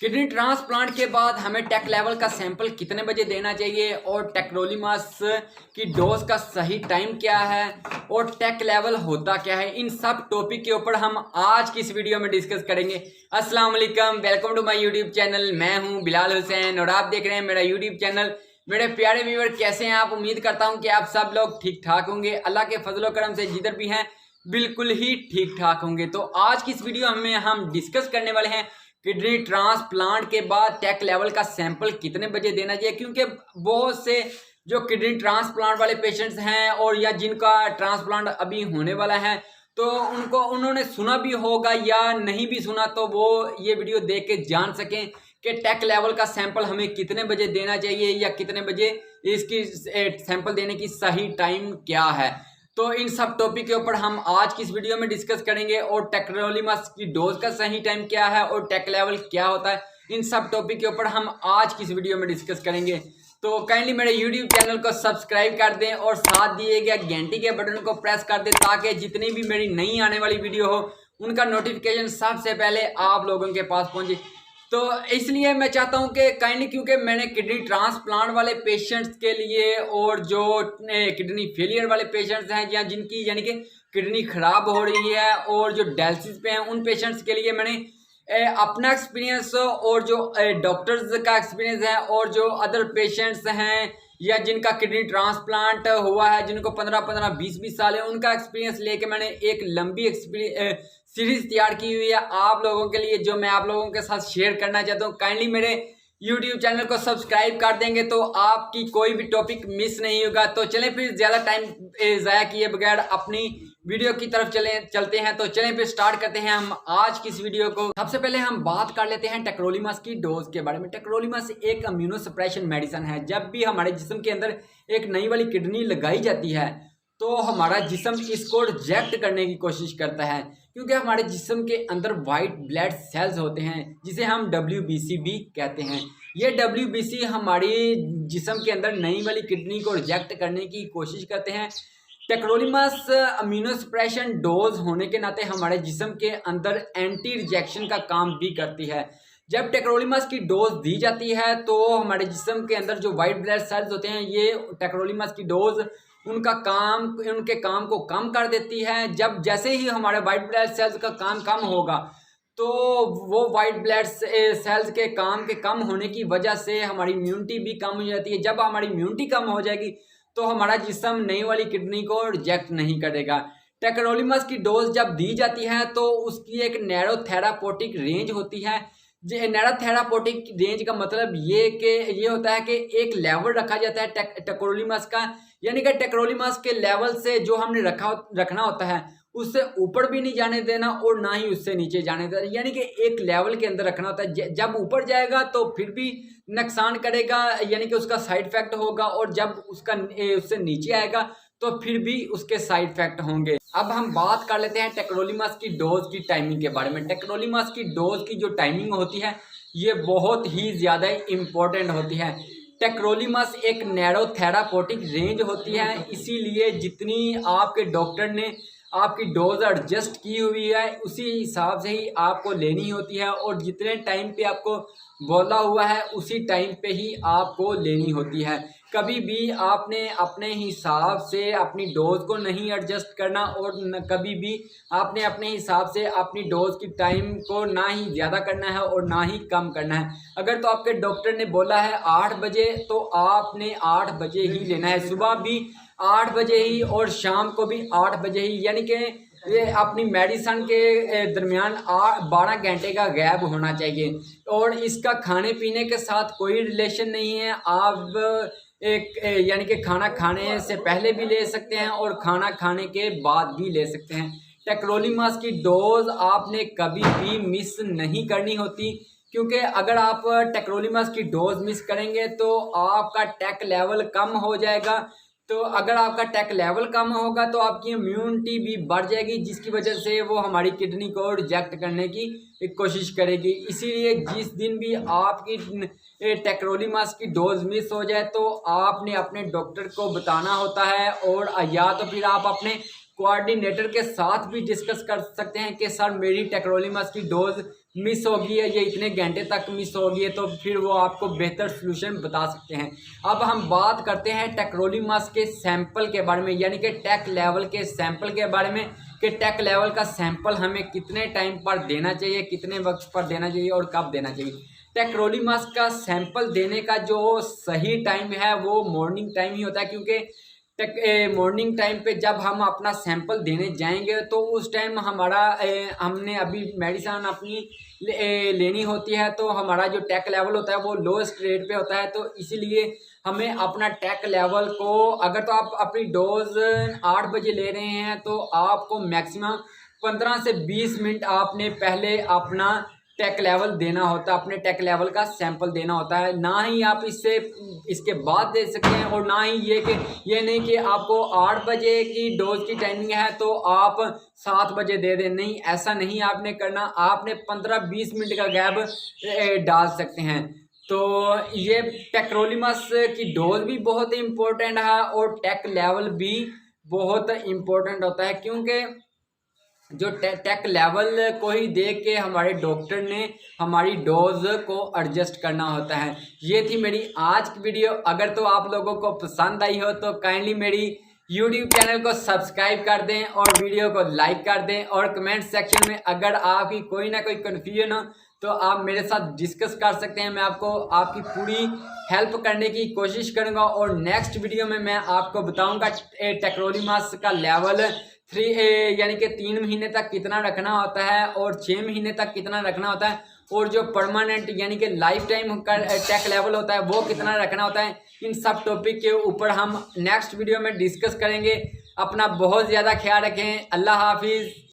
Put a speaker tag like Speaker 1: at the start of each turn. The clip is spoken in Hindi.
Speaker 1: किडनी ट्रांसप्लांट के बाद हमें टेक लेवल का सैंपल कितने बजे देना चाहिए और टेक्रोलीमास की डोज का सही टाइम क्या है और टेक लेवल होता क्या है, इन सब टॉपिक के ऊपर हम आज की इस वीडियो में डिस्कस करेंगे। अस्सलाम वालेकुम, welcome to my YouTube channel. मैं हूं बिलाल हुसैन और आप देख रहे हैं मेरा यूट्यूब चैनल। मेरे प्यारे व्यूअर, कैसे हैं आप? उम्मीद करता हूं कि आप सब लोग ठीक ठाक होंगे। अल्लाह के फजलो करम से जिधर भी हैं बिल्कुल ही ठीक ठाक होंगे। तो आज की इस वीडियो में हम डिस्कस करने वाले हैं किडनी ट्रांसप्लांट के बाद टेक लेवल का सैंपल कितने बजे देना चाहिए, क्योंकि बहुत से जो किडनी ट्रांसप्लांट वाले पेशेंट्स हैं और या जिनका ट्रांसप्लांट अभी होने वाला है तो उन्होंने सुना भी होगा या नहीं भी सुना, तो वो ये वीडियो देख के जान सकें कि टेक लेवल का सैंपल हमें कितने बजे देना चाहिए या कितने बजे इसकी सैंपल देने की सही टाइम क्या है। तो इन सब टॉपिक के ऊपर हम आज की इस वीडियो में डिस्कस करेंगे और टेक्रोलीमास की डोज का सही टाइम क्या है और टेक लेवल क्या होता है, इन सब टॉपिक के ऊपर हम आज की इस वीडियो में डिस्कस करेंगे। तो काइंडली मेरे यूट्यूब चैनल को सब्सक्राइब कर दें और साथ दिए गए घंटी के बटन को प्रेस कर दें ताकि जितनी भी मेरी नई आने वाली वीडियो हो उनका नोटिफिकेशन सबसे पहले आप लोगों के पास पहुंचे। तो इसलिए मैं चाहता हूं कि काइंडली, क्योंकि मैंने किडनी ट्रांसप्लांट वाले पेशेंट्स के लिए और जो किडनी फेलियर वाले पेशेंट्स हैं या जिनकी यानी कि किडनी खराब हो रही है और जो डायलिसिस पे हैं उन पेशेंट्स के लिए मैंने अपना एक्सपीरियंस और जो डॉक्टर्स का एक्सपीरियंस है और जो अदर पेशेंट्स हैं या जिनका किडनी ट्रांसप्लांट हुआ है, जिनको 15-15 20-20 साल है, उनका एक्सपीरियंस लेके मैंने एक लंबी सीरीज तैयार की हुई है आप लोगों के लिए, जो मैं आप लोगों के साथ शेयर करना चाहता हूँ। काइंडली मेरे YouTube चैनल को सब्सक्राइब कर देंगे तो आपकी कोई भी टॉपिक मिस नहीं होगा। तो चलें फिर ज़्यादा टाइम ज़ाया किए बगैर अपनी वीडियो की तरफ चलते हैं। तो चलें फिर स्टार्ट करते हैं हम आज की इस वीडियो को। सबसे पहले हम बात कर लेते हैं टेक्रोलीमास की डोज के बारे में। टेक्रोलीमास एक इम्यूनो सप्रेशन मेडिसिन है। जब भी हमारे जिस्म के अंदर एक नई वाली किडनी लगाई जाती है तो हमारा जिस्म इसको रिजेक्ट करने की कोशिश करता है, क्योंकि हमारे जिस्म के अंदर वाइट ब्लड सेल्स होते हैं जिसे हम WBC भी कहते हैं। ये WBC हमारी जिस्म के अंदर नई वाली किडनी को रिजेक्ट करने की कोशिश करते हैं। टेक्रोलीमास इम्यूनो सप्रेशन डोज होने के नाते हमारे जिस्म के अंदर एंटी रिजेक्शन का काम भी करती है। जब टेक्रोलीमास की डोज दी जाती है तो हमारे जिस्म के अंदर जो वाइट ब्लड सेल्स होते हैं, ये टेक्रोलीमास की डोज उनके काम को कम कर देती है। जब जैसे ही हमारे वाइट ब्लड सेल्स का काम कम होगा तो वो वाइट ब्लड सेल्स के काम के कम होने की वजह से हमारी इम्यूनिटी भी कम हो जाती है। जब हमारी इम्यूनिटी कम हो जाएगी तो हमारा जिस्म नई वाली किडनी को रिजेक्ट नहीं करेगा। टेक्रोलीमास की डोज जब दी जाती है तो उसकी एक नैरो थेरापोटिक रेंज होती है। नैरो थेरापोटिक रेंज का मतलब ये होता है कि एक लेवल रखा जाता है टेक्रोलीमास का, यानी कि टेक्रोलीमास के लेवल से जो हमने रखना होता है उससे ऊपर भी नहीं जाने देना और ना ही उससे नीचे जाने देना, यानी कि एक लेवल के अंदर रखना होता है। जब ऊपर जाएगा तो फिर भी नुकसान करेगा, यानी कि उसका साइड इफेक्ट होगा, और जब उससे नीचे आएगा तो फिर भी उसके साइड इफेक्ट होंगे। अब हम बात कर लेते हैं टेक्रोलीमास की डोज की टाइमिंग के बारे में। टेक्रोलीमास की डोज की जो टाइमिंग होती है ये बहुत ही ज़्यादा इम्पोर्टेंट होती है। टेक्रोलीमास एक नैरो थेरापोटिक रेंज होती है, इसीलिए जितनी आपके डॉक्टर ने आपकी डोज एडजस्ट की हुई है उसी हिसाब से ही आपको लेनी होती है, और जितने टाइम पे आपको बोला हुआ है उसी टाइम पे ही आपको लेनी होती है। कभी भी आपने अपने हिसाब से अपनी डोज को नहीं एडजस्ट करना और कभी भी आपने अपने हिसाब से अपनी डोज की टाइम को ना ही ज़्यादा करना है और ना ही कम करना है। अगर तो आपके डॉक्टर ने बोला है 8 बजे तो आपने 8 बजे ही लेना है, सुबह भी 8 बजे ही और शाम को भी 8 बजे ही, यानी कि ये अपनी मेडिसिन के दरमियान 12 घंटे का गैप होना चाहिए। और इसका खाने पीने के साथ कोई रिलेशन नहीं है। आप यानी कि खाना खाने से पहले भी ले सकते हैं और खाना खाने के बाद भी ले सकते हैं। टेक्रोलीमास की डोज आपने कभी भी मिस नहीं करनी होती, क्योंकि अगर आप टेक्रोलीमास की डोज मिस करेंगे तो आपका टेक लेवल कम हो जाएगा। तो अगर आपका टेक लेवल कम होगा तो आपकी इम्यूनिटी भी बढ़ जाएगी, जिसकी वजह से वो हमारी किडनी को रिजेक्ट करने की कोशिश करेगी। इसीलिए जिस दिन भी आपकी टेक्रोलीमास की डोज मिस हो जाए तो आपने अपने डॉक्टर को बताना होता है, और या तो फिर आप अपने कोऑर्डिनेटर के साथ भी डिस्कस कर सकते हैं कि सर मेरी टेक्रोलीमास की डोज मिस होगी है, ये इतने घंटे तक मिस होगी है, तो फिर वो आपको बेहतर सलूशन बता सकते हैं। अब हम बात करते हैं टेक्रोलीमास के सैंपल के बारे में, यानी कि टेक लेवल के सैंपल के बारे में, कि टेक लेवल का सैंपल हमें कितने टाइम पर देना चाहिए, कितने वक्त पर देना चाहिए और कब देना चाहिए। टेक्रोलीमास का सैंपल देने का जो सही टाइम है वो मॉर्निंग टाइम ही होता है, क्योंकि मॉर्निंग टाइम पे जब हम अपना सैंपल देने जाएंगे तो उस टाइम हमारा हमने अभी मेडिसिन अपनी लेनी होती है, तो हमारा जो टेक लेवल होता है वो लोएस्ट रेट पे होता है। तो इसीलिए हमें अपना टेक लेवल को, अगर तो आप अपनी डोज 8 बजे ले रहे हैं तो आपको मैक्सिमम 15 से 20 मिनट आपने पहले अपना टेक लेवल देना होता है, अपने टेक लेवल का सैंपल देना होता है। ना ही आप इसके बाद दे सकते हैं, और ना ही ये नहीं कि आपको 8 बजे की डोज की टाइमिंग है तो आप 7 बजे दे दें। नहीं, ऐसा नहीं आपने करना, आपने 15-20 मिनट का गैप डाल सकते हैं। तो ये टेक्रोलीमास की डोज भी बहुत इम्पोर्टेंट है और टेक लेवल भी बहुत इम्पोर्टेंट होता है, क्योंकि जो टेक लेवल को ही देख के हमारे डॉक्टर ने हमारी डोज को एडजस्ट करना होता है। ये थी मेरी आज की वीडियो। अगर तो आप लोगों को पसंद आई हो तो काइंडली मेरी यूट्यूब चैनल को सब्सक्राइब कर दें और वीडियो को लाइक कर दें, और कमेंट सेक्शन में अगर आपकी कोई ना कोई कन्फ्यूजन हो तो आप मेरे साथ डिस्कस कर सकते हैं। मैं आपको आपकी पूरी हेल्प करने की कोशिश करूंगा, और नेक्स्ट वीडियो में मैं आपको बताऊंगा टेक्रोलीमास का लेवल 3 यानी कि 3 महीने तक कितना रखना होता है और 6 महीने तक कितना रखना होता है, और जो परमानेंट यानी कि लाइफ टाइम का टेक लेवल होता है वो कितना रखना होता है। इन सब टॉपिक के ऊपर हम नेक्स्ट वीडियो में डिस्कस करेंगे। अपना बहुत ज़्यादा ख्याल रखें। अल्लाह हाफिज़।